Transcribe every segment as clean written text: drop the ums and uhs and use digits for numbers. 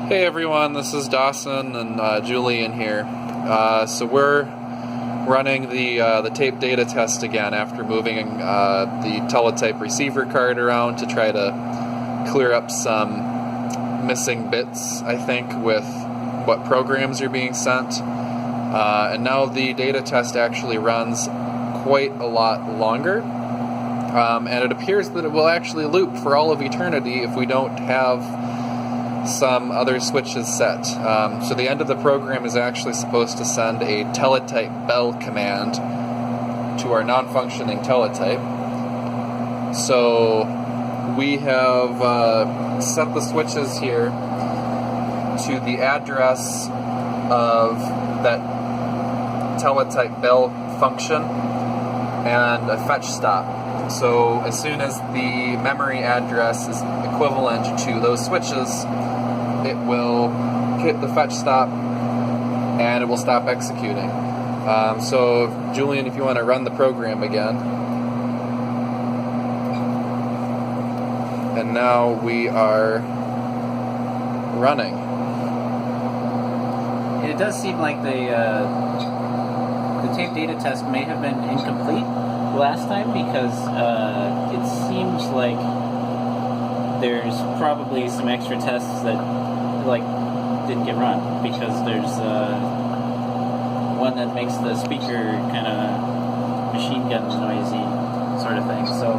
Hey everyone, this is Dawson and Julian here. So we're running the tape data test again after moving the Teletype receiver card around to try to clear up some missing bits, I think, with what programs are being sent. And now the data test actually runs quite a lot longer. And it appears that it will actually loop for all of eternity if we don't have some other switches set. So the end of the program is actually supposed to send a Teletype bell command to our non-functioning Teletype. So we have set the switches here to the address of that Teletype bell function and a fetch stop. So as soon as the memory address is equivalent to those switches, it will hit the fetch stop and it will stop executing. So Julian, if you want to run the program again. And now we are running. It does seem like the tape data test may have been incomplete last time because it seems like there's probably some extra tests that didn't get run because there's one that makes the speaker kind of machine gun noisy sort of thing. So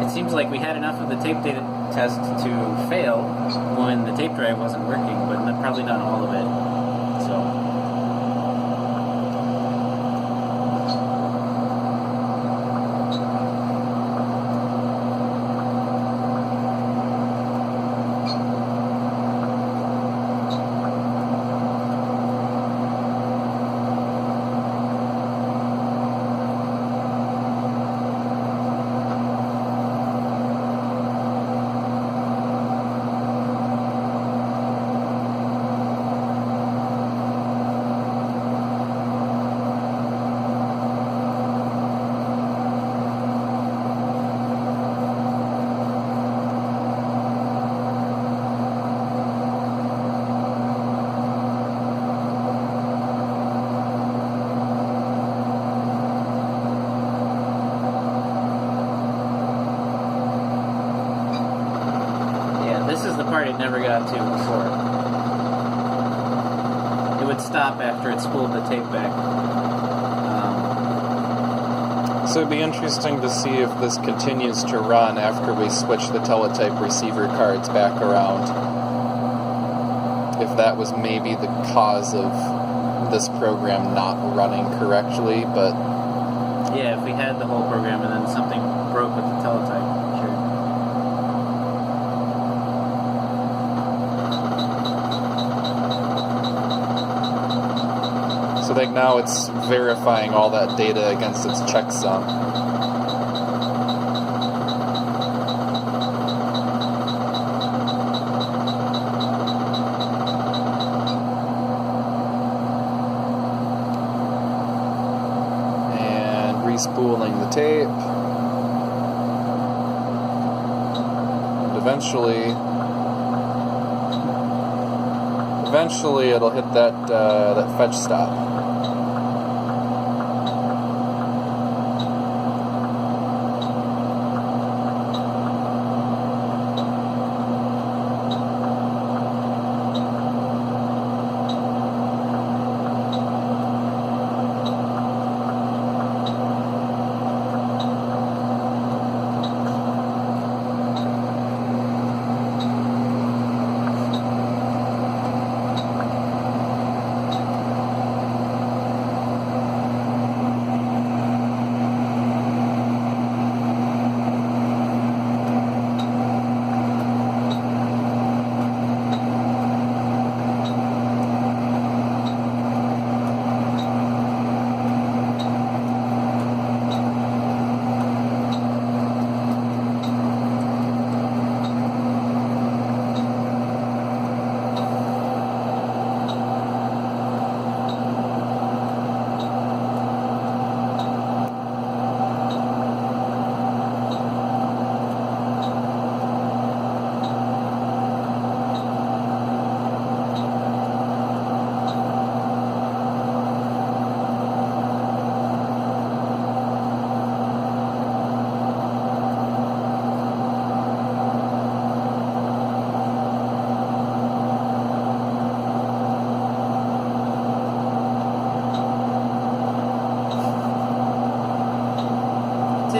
it seems like we had enough of the tape data test to fail when the tape drive wasn't working, but probably not all of it. So. This is the part it never got to before. It would stop after it spooled the tape back. So it'd be interesting to see if this continues to run after we switch the Teletype receiver cards back around. If that was maybe the cause of this program not running correctly, but... Yeah, if we had the whole program and then something broke with the Teletype, sure. So I think now it's verifying all that data against its checksum. And respooling the tape. And eventually it'll hit that fetch stop.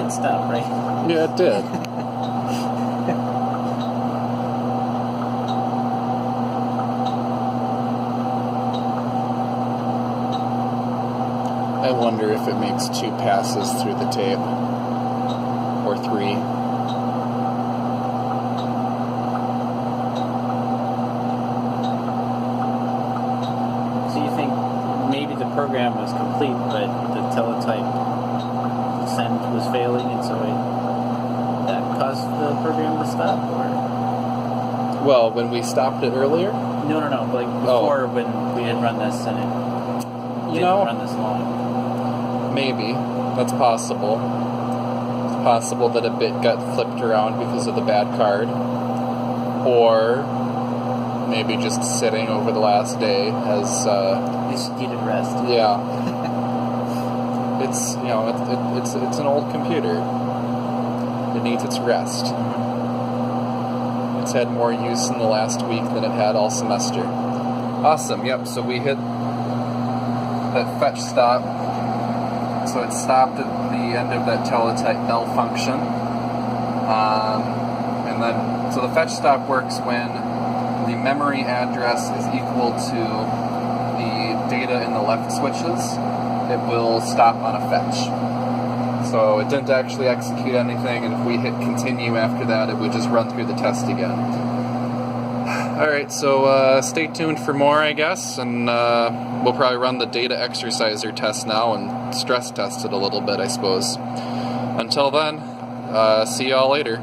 did stop, right? Yeah, it did. I wonder if it makes 2 passes through the tape. Or 3. So you think maybe the program was complete, but the teletype send was failing, and so that caused the program to stop? Or Well, when we stopped it earlier? no, like before when we had run this and it didn't run this long. Maybe. That's possible. It's possible that a bit got flipped around because of the bad card. Or maybe just sitting over the last day has... Just needed rest. Yeah. It's, it's an old computer. It needs its rest. It's had more use in the last week than it had all semester. Awesome, yep, so we hit that fetch stop. So it stopped at the end of that teletype bell function. And then, so the fetch stop works when the memory address is equal to the data in the left switches. It will stop on a fetch. So it didn't actually execute anything, and if we hit continue after that, it would just run through the test again. Alright, so stay tuned for more, I guess, and we'll probably run the data exerciser test now and stress test it a little bit, I suppose. Until then, see y'all later.